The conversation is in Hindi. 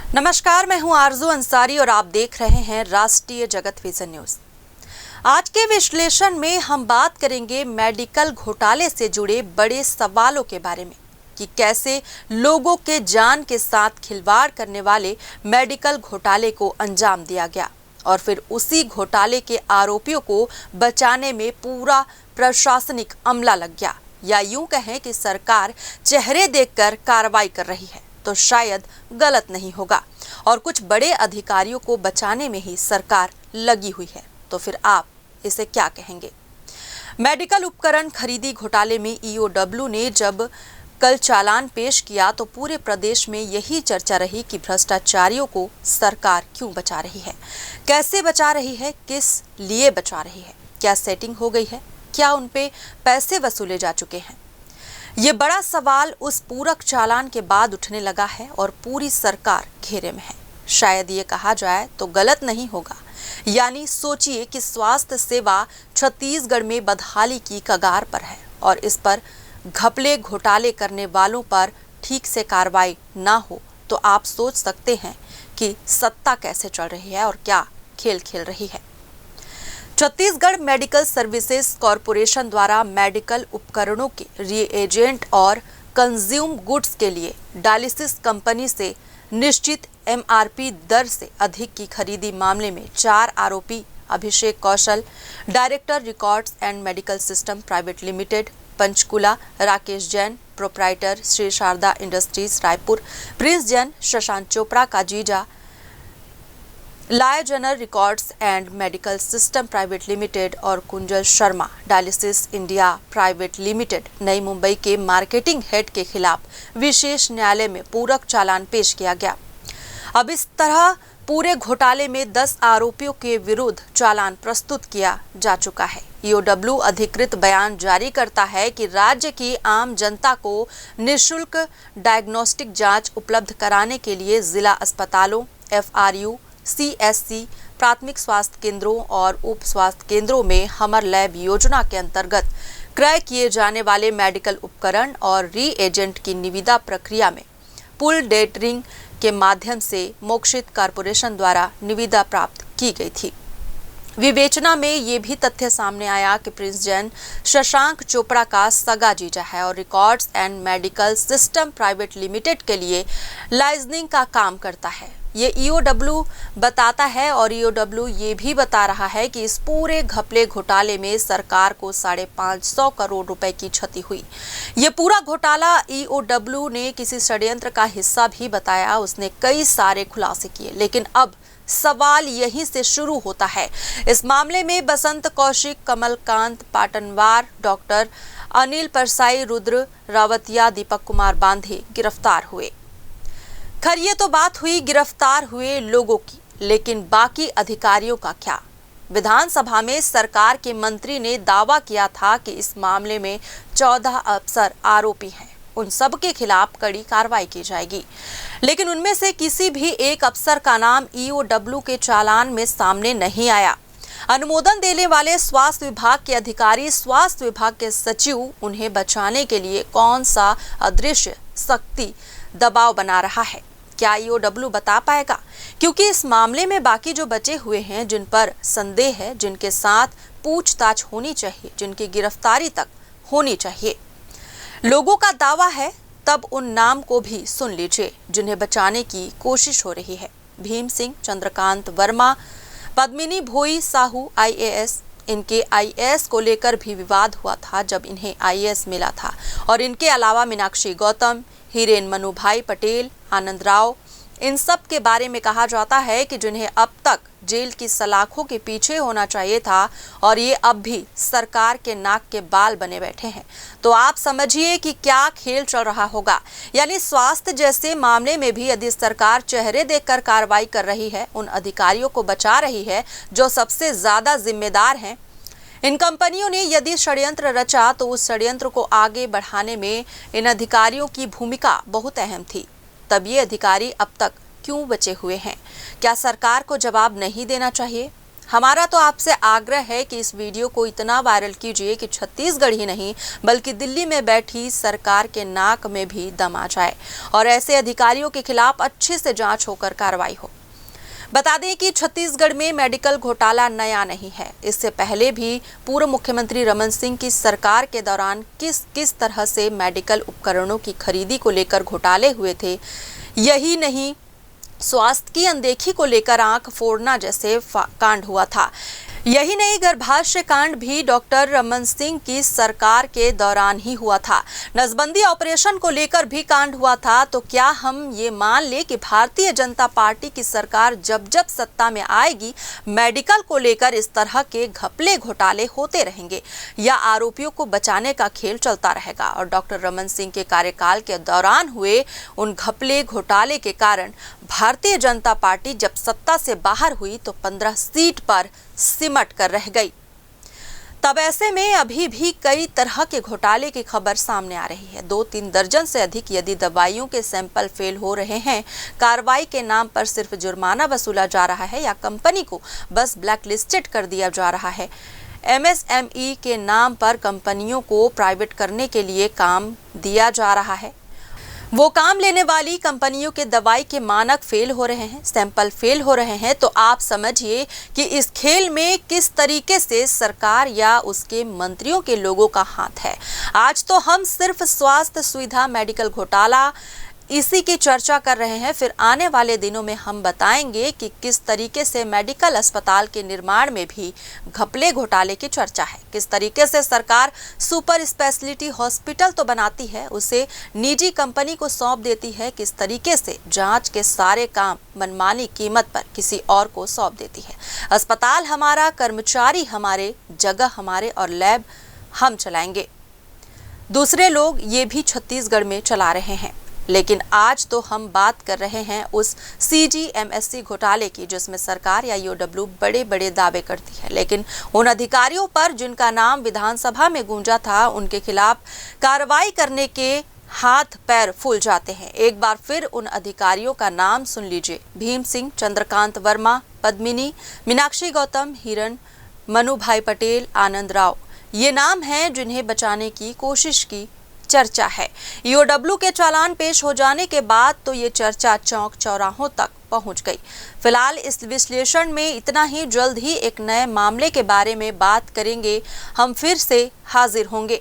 नमस्कार, मैं हूं आरजू अंसारी और आप देख रहे हैं राष्ट्रीय जगत विजन न्यूज। आज के विश्लेषण में हम बात करेंगे मेडिकल घोटाले से जुड़े बड़े सवालों के बारे में कि कैसे लोगों के जान के साथ खिलवाड़ करने वाले मेडिकल घोटाले को अंजाम दिया गया और फिर उसी घोटाले के आरोपियों को बचाने में पूरा प्रशासनिक अमला लग गया, या यूं कहें कि सरकार चेहरे देखकर कार्रवाई कर रही है तो शायद गलत नहीं होगा और कुछ बड़े अधिकारियों को बचाने में ही सरकार लगी हुई है। तो फिर आप इसे क्या कहेंगे? मेडिकल उपकरण खरीदी घोटाले में ईओडब्ल्यू ने जब कल चालान पेश किया तो पूरे प्रदेश में यही चर्चा रही कि भ्रष्टाचारियों को सरकार क्यों बचा रही है, कैसे बचा रही है, किस लिए बचा रही है, क्या सेटिंग हो गई है, क्या उन पे पैसे वसूले जा चुके हैं। ये बड़ा सवाल उस पूरक चालान के बाद उठने लगा है और पूरी सरकार घेरे में है। शायद ये कहा जाए तो गलत नहीं होगा, यानी सोचिए कि स्वास्थ्य सेवा छत्तीसगढ़ में बदहाली की कगार पर है और इस पर घपले घोटाले करने वालों पर ठीक से कार्रवाई ना हो तो आप सोच सकते हैं कि सत्ता कैसे चल रही है और क्या खेल खेल रही है। छत्तीसगढ़ मेडिकल सर्विसेज कॉरपोरेशन द्वारा मेडिकल उपकरणों के रीएजेंट और कंज्यूम गुड्स के लिए डायलिसिस कंपनी से निश्चित एमआरपी दर से अधिक की खरीदी मामले में 4 आरोपी Abhishek Kaushal, director records and medical system private limited Panchkula, Rakesh Jain proprietor Shri Sharda industries Raipur, Prince Jain, Shashank Chopra का जीजा लाय general records and medical system private limited और Kunjal Sharma dialysis India private limited नई मुंबई के मार्केटिंग हेड के खिलाफ विशेष न्यायालय में पूरक चालान पेश किया गया। अब इस तरह पूरे घोटाले में 10 आरोपियों के विरुद्ध चालान प्रस्तुत किया जा चुका है। ईओडब्ल्यू अधिकृत बयान जारी करता है कि राज्य की आम जनता को निःशुल्क डायग्नोस्टिक जांच उपलब्ध कराने के लिए जिला अस्पतालों, एफआरयू, सीएससी, प्राथमिक स्वास्थ्य केंद्रों और उप स्वास्थ्य केंद्रों में हमर लैब योजना के अंतर्गत क्रय किए जाने वाले मेडिकल उपकरण और रीएजेंट की निविदा प्रक्रिया में पुल डेटरिंग के माध्यम से मोक्षित कॉरपोरेशन द्वारा निविदा प्राप्त की गई थी। विवेचना में ये भी तथ्य सामने आया कि प्रिंस जैन शशांक चोपड़ा का सगा जीजा है और records and medical system private limited के लिए लाइजनिंग का काम करता है। ये ईओडब्ल्यू बताता है और ईओडब्ल्यू ये भी बता रहा है कि इस पूरे घपले घोटाले में सरकार को 550 करोड़ रुपए की क्षति हुई। ये पूरा घोटाला ईओडब्ल्यू ने किसी षड्यंत्र का हिस्सा भी बताया। उसने कई सारे खुलासे किए, लेकिन अब सवाल यहीं से शुरू होता है। इस मामले में बसंत कौशिक, कमलकांत पाटनवार, डॉक्टर अनिल परसाई, रुद्र रावतिया, दीपक कुमार बांधे गिरफ्तार हुए। खैर, ये तो बात हुई गिरफ्तार हुए लोगों की, लेकिन बाकी अधिकारियों का क्या? विधानसभा में सरकार के मंत्री ने दावा किया था कि इस मामले में 14 अफसर आरोपी हैं, उन सब के खिलाफ कड़ी कार्रवाई की जाएगी, लेकिन उनमें से किसी भी एक अफसर का नाम ईओडब्ल्यू के चालान में सामने नहीं आया। अनुमोदन देने वाले स्वास्थ्य विभाग के अधिकारी, स्वास्थ्य विभाग के सचिव उन्हें बचाने के लिए कौन सा अदृश्य शक्ति दबाव बना रहा है? क्या ईओडब्ल्यू बता पाएगा? क्योंकि इस मामले में बाकी जो बचे हुए हैं, जिन पर संदेह है, जिनके साथ पूछताछ होनी चाहिए, जिनकी गिरफ्तारी तक होनी चाहिए, लोगों का दावा है, तब उन नाम को भी सुन लीजिए जिन्हें बचाने की कोशिश हो रही है। भीम सिंह, चंद्रकांत वर्मा, पद्मिनी भोई साहू आईएएस। इनके आईएएस को लेकर भी विवाद हुआ था जब इन्हें आईएएस मिला था, और इनके अलावा मीनाक्षी गौतम, हिरेन मनुभाई पटेल, आनंद राव, इन सब के बारे में कहा जाता है कि जिन्हें अब तक जेल की सलाखों के पीछे होना चाहिए था और ये अब भी सरकार के नाक के बाल बने बैठे हैं। तो आप समझिए कि क्या खेल चल रहा होगा। यानी स्वास्थ्य जैसे मामले में भी यदि सरकार चेहरे देखकर कार्रवाई कर रही है, उन अधिकारियों को बचा रही है जो सबसे ज्यादा जिम्मेदार हैं, इन कंपनियों ने यदि षड्यंत्र रचा तो उस षड्यंत्र को आगे बढ़ाने में इन अधिकारियों की भूमिका बहुत अहम थी। तब ये अधिकारी अब तक क्यों बचे हुए हैं? क्या सरकार को जवाब नहीं देना चाहिए? हमारा तो आपसे आग्रह है कि इस वीडियो को इतना वायरल कीजिए कि छत्तीसगढ़ ही नहीं बल्कि दिल्ली में बैठी सरकार के नाक में भी दम आ जाए और ऐसे अधिकारियों के खिलाफ अच्छे से जांच होकर कार्रवाई हो। बता दें कि छत्तीसगढ़ में मेडिकल घोटाला नया नहीं है। इससे पहले भी पूर्व मुख्यमंत्री रमन सिंह की सरकार के दौरान किस तरह से मेडिकल उपकरणों की खरीदी को लेकर घोटाले हुए थे। यही नहीं, स्वास्थ्य की अनदेखी को लेकर आंख फोड़ना जैसे कांड हुआ था। यही नहीं, गर्भाशय कांड भी डॉक्टर रमन सिंह की सरकार के दौरान ही हुआ था। नसबंदी ऑपरेशन को लेकर भी कांड हुआ था। तो क्या हम ये मान ले कि भारतीय जनता पार्टी की सरकार जब जब सत्ता में आएगी मेडिकल को लेकर इस तरह के घपले घोटाले होते रहेंगे या आरोपियों को बचाने का खेल चलता रहेगा? और डॉक्टर रमन सिंह के कार्यकाल के दौरान हुए उन घपले घोटाले के कारण भारतीय जनता पार्टी जब सत्ता से बाहर हुई तो 15 सीट पर सिमट कर रह गई। तब ऐसे में अभी भी कई तरह के घोटाले की खबर सामने आ रही है। 2-3 दर्जन से अधिक यदि दवाइयों के सैंपल फेल हो रहे हैं, कार्रवाई के नाम पर सिर्फ जुर्माना वसूला जा रहा है या कंपनी को बस ब्लैकलिस्टेड कर दिया जा रहा है। MSME के नाम पर कंपनियों को प्राइवेट करने के लिए काम दिया जा रहा है। वो काम लेने वाली कंपनियों के दवाई के मानक फेल हो रहे हैं, सैंपल फेल हो रहे हैं। तो आप समझिए कि इस खेल में किस तरीके से सरकार या उसके मंत्रियों के लोगों का हाथ है। आज तो हम सिर्फ स्वास्थ्य सुविधा मेडिकल घोटाला इसी की चर्चा कर रहे हैं। फिर आने वाले दिनों में हम बताएंगे कि किस तरीके से मेडिकल अस्पताल के निर्माण में भी घपले घोटाले की चर्चा है। किस तरीके से सरकार सुपर स्पेशलिटी हॉस्पिटल तो बनाती है, उसे निजी कंपनी को सौंप देती है। किस तरीके से जांच के सारे काम मनमानी कीमत पर किसी और को सौंप देती है। अस्पताल हमारा, कर्मचारी हमारे, जगह हमारे और लैब हम चलाएंगे। दूसरे लोग ये भी छत्तीसगढ़ में चला रहे हैं। लेकिन आज तो हम बात कर रहे हैं उस CGMSC घोटाले की जिसमें सरकार या EOW बड़े बड़े दावे करती है, लेकिन उन अधिकारियों पर जिनका नाम विधानसभा में गूंजा था उनके खिलाफ कार्रवाई करने के हाथ पैर फूल जाते हैं। एक बार फिर उन अधिकारियों का नाम सुन लीजिए। भीम सिंह, चंद्रकांत वर्मा, पद्मिनी, मीनाक्षी गौतम, हिरण, मनु भाई पटेल, आनंद राव, ये नाम हैं जिन्हें बचाने की कोशिश की चर्चा है। EOW के चालान पेश हो जाने के बाद तो ये चर्चा चौक चौराहों तक पहुंच गई। फिलहाल इस विश्लेषण में इतना ही। जल्द ही एक नए मामले के बारे में बात करेंगे। हम फिर से हाजिर होंगे।